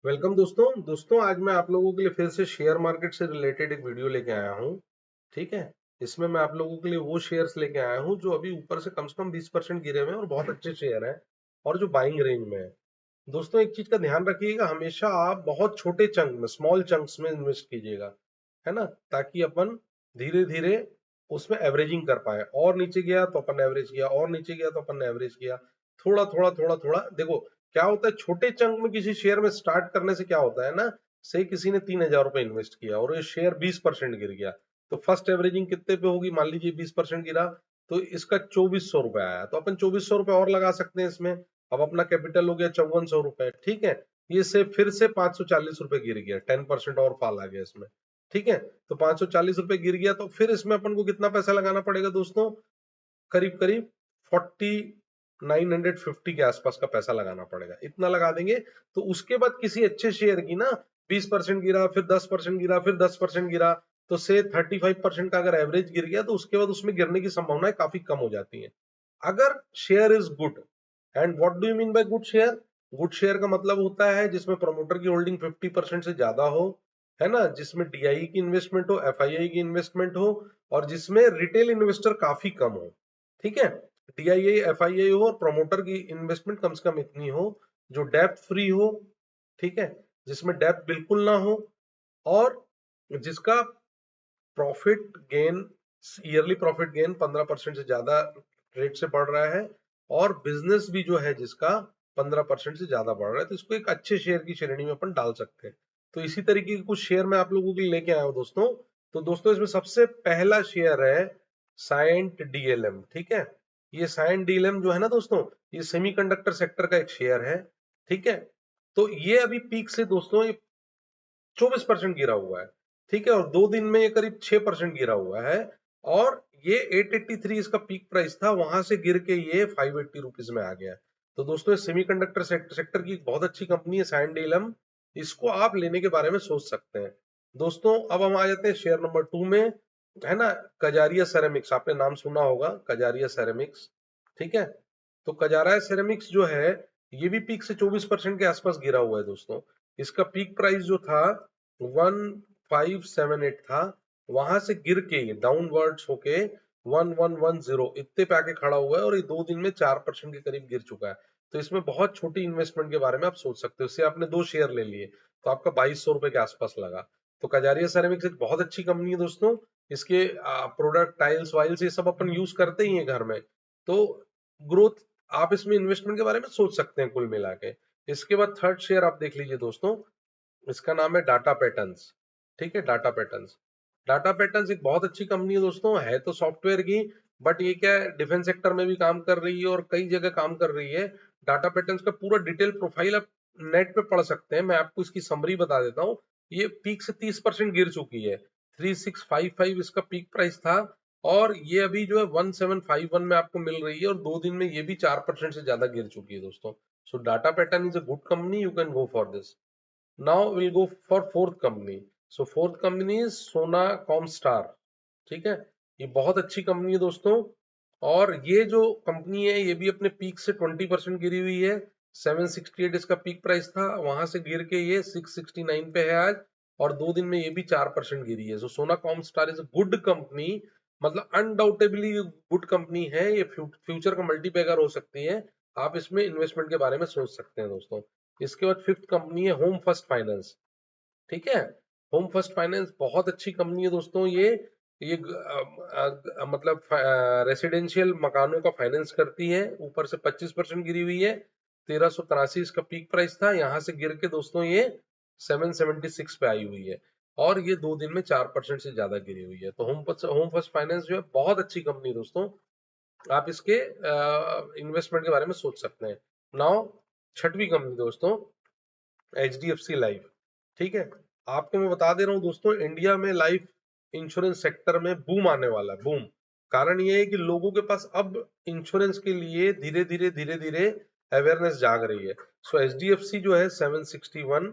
Welcome दोस्तों आज मैं आप लोगों के लिए फिर से शेयर मार्केट से रिलेटेड एक वीडियो लेके आया हूँ। ठीक है। इसमें मैं आप लोगों के लिए वो शेयर्स लेके आया हूँ जो अभी ऊपर से कम 20% गिरे हुए हैं और बहुत अच्छे शेयर हैं और जो बाइंग रेंज में है। दोस्तों एक चीज का ध्यान रखिएगा, हमेशा आप बहुत छोटे चंक में, स्मॉल चंक्स में इन्वेस्ट कीजिएगा, है ना, ताकि अपन धीरे धीरे उसमें एवरेजिंग कर पाए। और नीचे गया तो अपन एवरेज किया, और नीचे गया तो अपन एवरेज किया, थोड़ा थोड़ा थोड़ा थोड़ा। देखो क्या होता है, छोटे चंक में किसी शेयर में स्टार्ट करने से क्या होता है ना, से किसी ने 3,000 रुपए इन्वेस्ट किया और ये शेयर 20% गिर गया, तो फर्स्ट एवरेजिंग कितने पे होगी, मान लीजिए 20% गिरा, तो इसका 2400 रुपए आया, तो अपन 2400 रुपए और लगा सकते हैं इसमें। अब अपना कैपिटल हो गया 5400 रुपए। ठीक है। ये से फिर से 540 रुपए गिर गया, 10% और फॉल आ गया इसमें। ठीक है। तो 540 रुपए गिर गया, तो फिर इसमें अपन को कितना पैसा लगाना पड़ेगा दोस्तों, करीब करीब 4950 के आसपास का पैसा लगाना पड़ेगा। इतना लगा देंगे तो उसके बाद किसी अच्छे शेयर की ना 20% गिरा, फिर 10% गिरा, फिर 10% गिरा, तो से 35% का अगर एवरेज गिर गया तो उसके बाद उसमें गिरने की संभावनाएं काफी कम हो जाती हैं, अगर share is good. And what do you mean by good share? Good share का मतलब होता है जिसमें प्रमोटर की होल्डिंग 50% से ज्यादा हो, है ना, जिसमें डीआई की इन्वेस्टमेंट हो, एफआईआई की इन्वेस्टमेंट हो, और जिसमें रिटेल इन्वेस्टर काफी कम हो। ठीक है। डीआईआई एफआईआई हो और प्रमोटर की इन्वेस्टमेंट कम से कम इतनी हो, जो डेप्थ फ्री हो। ठीक है। जिसमें डेप्थ बिल्कुल ना हो, और जिसका profit gain, yearly profit gain 15% से ज्यादा रेट से बढ़ रहा है, और बिजनेस भी जो है जिसका 15% से ज्यादा बढ़ रहा है, तो इसको एक अच्छे शेयर की श्रेणी में अपन डाल सकते हैं। तो इसी तरीके के कुछ शेयर मैं आप लोगों के लिए लेके आया हूं दोस्तों। तो दोस्तों इसमें सबसे पहला शेयर है साइंट डीएलएम। ठीक है। ये साइंट डीएलएम जो है ना दोस्तों, ये सेमीकंडक्टर सेक्टर का एक शेयर है। ठीक है। तो ये अभी पीक से दोस्तों ये 24% गिरा हुआ है। ठीक है। और 2 दिन में ये करीब 6% गिरा हुआ है, और ये 883 इसका पीक प्राइस था, वहां से गिर के ये 580 रुपीज में आ गया। तो दोस्तों सेमीकंडक्टर सेक्टर की एक बहुत अच्छी कंपनी है सैंडीलम, इसको आप लेने के बारे में सोच सकते हैं। दोस्तों अब हम आ जाते हैं शेयर नंबर 2 में, है ना, कजारिया सेरेमिक्स। आपने नाम सुना होगा कजारिया सेरेमिक्स। ठीक है। तो कजारिया सेरेमिक्स जो है, ये भी पीक से 24% के आसपास गिरा हुआ है दोस्तों। इसका पीक प्राइस जो था 1578 था, वहां से गिर के ये डाउनवर्ड्स होके 1110 इतने पे आके खड़ा हुआ है, और ये 2 दिन में 4% के करीब गिर चुका है। तो इसमें बहुत छोटी इन्वेस्टमेंट के बारे में आप सोच सकते हो। इससे आपने 2 शेयर ले लिए तो आपका 2200 रुपए के आसपास लगा। तो कजारिया सेरेमिक्स एक बहुत अच्छी कंपनी है दोस्तों। इसके प्रोडक्ट, टाइल्स वाइल्स, ये सब अपन यूज करते ही हैं घर में। तो ग्रोथ, आप इसमें इन्वेस्टमेंट के बारे में सोच सकते हैं कुल मिला के। इसके बाद थर्ड शेयर आप देख लीजिए दोस्तों, इसका नाम है डाटा पैटर्न्स। ठीक है। डाटा पैटर्न्स, डाटा पैटर्न्स एक बहुत अच्छी कंपनी है दोस्तों, है तो सॉफ्टवेयर की, बट ये क्या है, डिफेंस सेक्टर में भी काम कर रही है और कई जगह काम कर रही है। डाटा पैटर्न्स का पूरा डिटेल प्रोफाइल आप नेट पे पढ़ सकते हैं, मैं आपको इसकी समरी बता देता हूँ। ये पीक से 30% गिर चुकी है, 3655 इसका पीक प्राइस था, और ये अभी जो है 1751 में आपको मिल रही है, और 2 दिन में ये भी 4% से ज्यादा गिर चुकी है दोस्तों। सो data pattern is a good company, you can go for this. Now we'll go for fourth company. So fourth company is सोना कॉमस्टार। ठीक है। ये बहुत अच्छी कंपनी है दोस्तों, और ये जो कंपनी है ये भी अपने पीक से 20% गिरी हुई है। 768 इसका पीक प्राइस था, वहां से गिर के ये 669 पे है आज, और 2 दिन में ये भी 4% गिरी है। सो सोना Comstar is a good company, मतलब अनडाउटेबली गुड कंपनी है। ये फ्यूचर का मल्टीबैगर हो सकती है, आप इसमें इन्वेस्टमेंट के बारे में सोच सकते हैं दोस्तों। इसके बाद फिफ्थ कंपनी है होम फर्स्ट फाइनेंस। ठीक है। होम फर्स्ट फाइनेंस बहुत अच्छी कंपनी है दोस्तों। ये मतलब रेसिडेंशियल मकानों का फाइनेंस करती है, ऊपर से 25% गिरी हुई है। 1383 इसका पीक प्राइस था, यहां से गिर के दोस्तों ये 776 पे आई हुई है, और ये 2 दिन में 4% से ज्यादा गिरी हुई है। तो होम फर्स्ट फाइनेंस जो है बहुत अच्छी कंपनी है दोस्तों, आप इसके इन्वेस्टमेंट के बारे में सोच सकते हैं। नाउ छठवीं कंपनी दोस्तों, एचडीएफसी लाइफ। ठीक है। आपको मैं बता दे रहा हूँ दोस्तों, इंडिया में लाइफ इंश्योरेंस सेक्टर में बूम आने वाला है, बूम। कारण ये है कि लोगों के पास अब इंश्योरेंस के लिए धीरे धीरे अवेयरनेस जाग रही है। सो एचडीएफसी जो है 761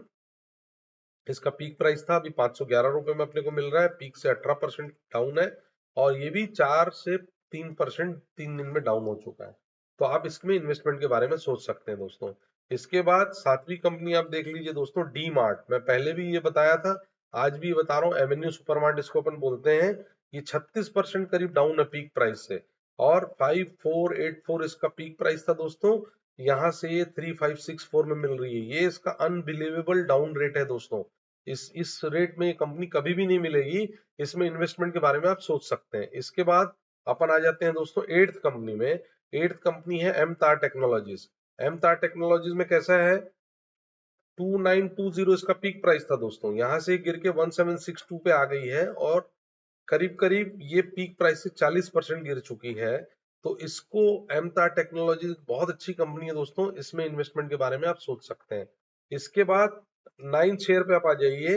इसका पीक प्राइस था, अभी 511 रुपए में अपने को मिल रहा है, पीक से 18% डाउन है, और ये भी 4 से 3% 3 दिन में डाउन हो चुका है। तो आप इसमें इन्वेस्टमेंट के बारे में सोच सकते हैं दोस्तों। इसके बाद सातवीं कंपनी आप देख लीजिए दोस्तों, डी मार्ट। मैं पहले भी ये बताया था, आज भी ये बता रहा हूँ, एवेन्यू सुपरमार्ट इसको अपन बोलते हैं। ये 36% करीब डाउन है पीक प्राइस से, और 5484 इसका पीक प्राइस था दोस्तों। यहाँ से ये 3564 में मिल रही है। ये इसका अनबिलीवेबल डाउन रेट है दोस्तों। इस रेट में ये कंपनी कभी भी नहीं मिलेगी। इसमें इन्वेस्टमेंट के बारे में आप सोच सकते हैं। इसके बाद अपन आ जाते हैं दोस्तों एट्थ कंपनी में। एट्थ कंपनी है एमतार टेक्नोलॉजीज। एमतार टेक्नोलॉजीज में कैसा है, 2920 इसका पीक प्राइस था दोस्तों। यहाँ से गिर के 1762 पे आ गई है, और करीब करीब ये पीक प्राइस से 40% गिर चुकी है। तो इसको, एमतार टेक्नोलॉजी बहुत अच्छी कंपनी है दोस्तों, इसमें इन्वेस्टमेंट के बारे में आप सोच सकते हैं। इसके बाद 9 शेयर पे आप आ जाइए,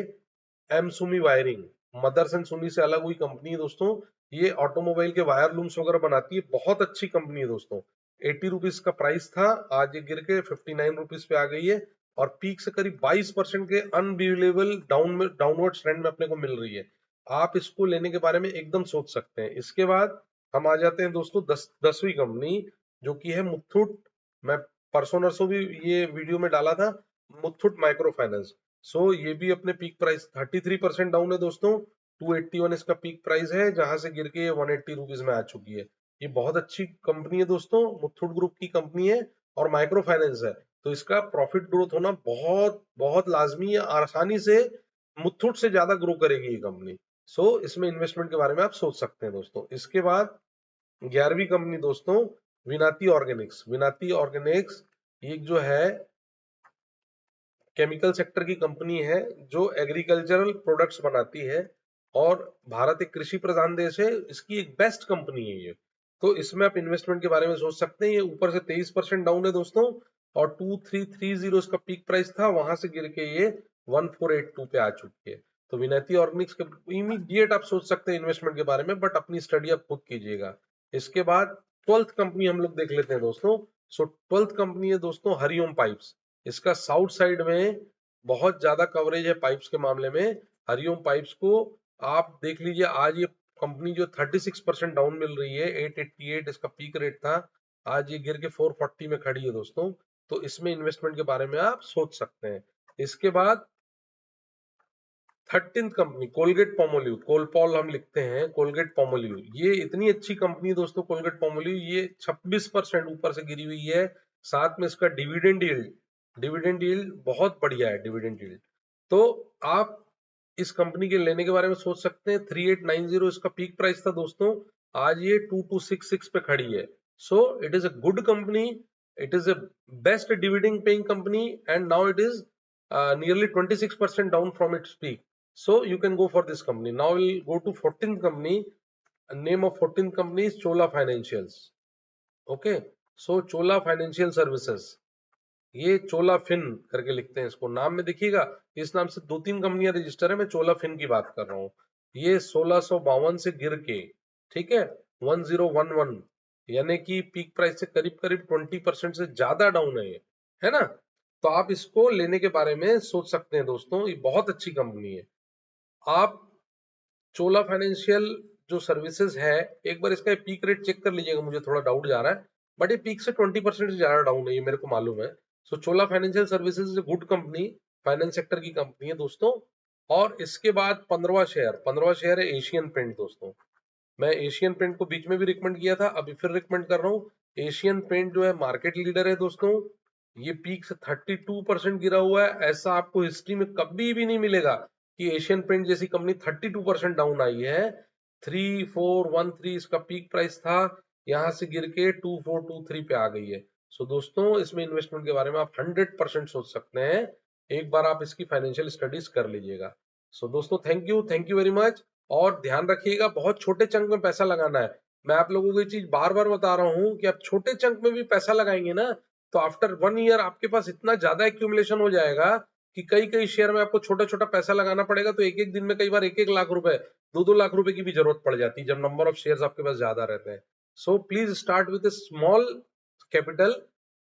एमसुमी वायरिंग। मदरसन सुमी से अलग हुई कंपनी है दोस्तों। ये ऑटोमोबाइल के वायर लूम्स वगैरह बनाती है, बहुत अच्छी कंपनी है दोस्तों। 80 रुपीज का प्राइस था, आज ये गिर के 59 रुपीज पे आ गई है, और पीक से करीब 22% के अनबिलीवेबल डाउनवर्ड ट्रेंड में अपने को मिल रही है। आप इसको लेने के बारे में एकदम सोच सकते हैं। इसके बाद हम आ जाते हैं दोस्तों 10वीं कंपनी, जो कि है मुथूट। मैं परसों नरसों भी ये वीडियो में डाला था, मुथूट माइक्रो फाइनेंस। सो ये भी अपने पीक प्राइस 33% डाउन है दोस्तों। 281 इसका पीक प्राइस है, जहां से गिर के 180 रुपीज में आ चुकी है। ये बहुत अच्छी कंपनी है दोस्तों, मुथूट ग्रुप की कंपनी है, और माइक्रो फाइनेंस है। तो इसका प्रॉफिट ग्रोथ होना बहुत बहुत लाजमी है। आसानी से मुथूट से ज्यादा ग्रो करेगी ये कंपनी। सो इसमें इन्वेस्टमेंट के बारे में आप सोच सकते हैं दोस्तों। इसके बाद 11वीं कंपनी दोस्तों, विनाती ऑर्गेनिक्स। विनाती ऑर्गेनिक्स एक जो है केमिकल सेक्टर की कंपनी है, जो एग्रीकल्चरल प्रोडक्ट्स बनाती है, और भारत एक कृषि प्रधान देश है। इसकी एक बेस्ट कंपनी है ये। तो इसमें आप इन्वेस्टमेंट के बारे में सोच सकते हैं। ये ऊपर से 23% डाउन है दोस्तों, और 2330 इसका पीक प्राइस था, वहां से गिर के ये 1482 पे आ चुकी है। तो विनती ऑर्गेनिक्स के इमीडिएट आप सोच सकते हैं इन्वेस्टमेंट के बारे में, बट अपनी स्टडी आप खुद कीजिएगा। इसके बाद 12th कंपनी हम लोग देख लेते हैं दोस्तों। सो 12th कंपनी है दोस्तों हरिओम पाइप्स। इसका साउथ साइड में बहुत ज्यादा कवरेज है पाइप्स के मामले में। हरिओम पाइप्स को आप देख लीजिए, आज ये कंपनी जो 36% डाउन मिल रही है, 888 इसका पीक रेट था, आज ये गिर के 440 में खड़ी है दोस्तों। तो इसमें इन्वेस्टमेंट के बारे में आप सोच सकते हैं। इसके बाद 13th कंपनी कोलगेट पोमोलिव, कोलपॉल हम लिखते हैं, कोलगेट पोमोलिव। ये इतनी अच्छी कंपनी है दोस्तों कोलगेट पोमोलिव, ये 26% ऊपर से गिरी हुई है। साथ में इसका डिविडेंड यील्ड बहुत बढ़िया है, डिविडेंड यील्ड। तो आप इस कंपनी के लेने के बारे में सोच सकते हैं। 3890 इसका पीक प्राइस था दोस्तों, आज ये 2266 पे खड़ी है। So it is a good company, it is a best dividend paying company, and now it is nearly 26% down from its peak. So you can go for this company. Now we'll go to 14th company. Name of 14th company is Chola Financials. Okay, so Chola Financial Services. ये चोला fin करके लिखते हैं इसको, नाम में देखिएगा इस नाम से 2-3 कंपनियां रजिस्टर है। मैं चोला फिन की बात कर रहा हूँ। ये 1652 से गिर के, ठीक है, 1011, यानी कि पीक प्राइस से करीब करीब 20% से ज्यादा डाउन है ना। तो आप इसको लेने के बारे में सोच सकते हैं दोस्तों, ये बहुत अच्छी कंपनी है। आप चोला फाइनेंशियल जो सर्विसेज है, एक बार इसका पीक रेट चेक कर लीजिएगा, मुझे थोड़ा डाउट जा रहा है, बट ये पीक से 20% से ज्यादा डाउन है, ये मेरे को मालूम है। So Chola financial services is good company, finance sector की कंपनी है दोस्तों। और इसके बाद 15वां शेयर है एशियन पेंट दोस्तों। मैं एशियन पेंट को बीच में भी रिकमेंड किया था, अभी फिर रिकमेंड कर रहा हूँ। एशियन पेंट जो है मार्केट लीडर है दोस्तों। ये पीक से 32% गिरा हुआ है। ऐसा आपको हिस्ट्री में कभी भी नहीं मिलेगा कि एशियन पेंट जैसी कंपनी 32% डाउन आई है। 3413 इसका पीक प्राइस था, यहां से गिर के 2423 पे आ गई है। सो दोस्तों इसमें इन्वेस्टमेंट के बारे में आप 100% सोच सकते हैं। एक बार आप इसकी फाइनेंशियल स्टडीज कर लीजिएगा। सो दोस्तों थैंक यू वेरी मच। और ध्यान रखिएगा, बहुत छोटे चंक में पैसा लगाना है। मैं आप लोगों को ये चीज बार बार बता रहा हूँ कि आप छोटे चंक में भी पैसा लगाएंगे ना, तो आफ्टर 1 ईयर आपके पास इतना ज्यादा एक्यूमुलेशन हो जाएगा कि कई कई शेयर में आपको छोटा छोटा पैसा लगाना पड़ेगा। तो एक एक दिन में कई बार 1-1 लाख रुपए, 2-2 लाख रुपए की भी जरूरत पड़ जाती है, जब नंबर ऑफ शेयर्स आपके पास ज्यादा रहते हैं। So please start with A small capital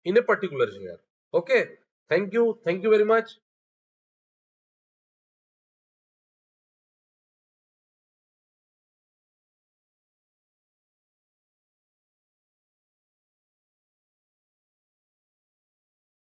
in a particular share. Okay, thank you very much.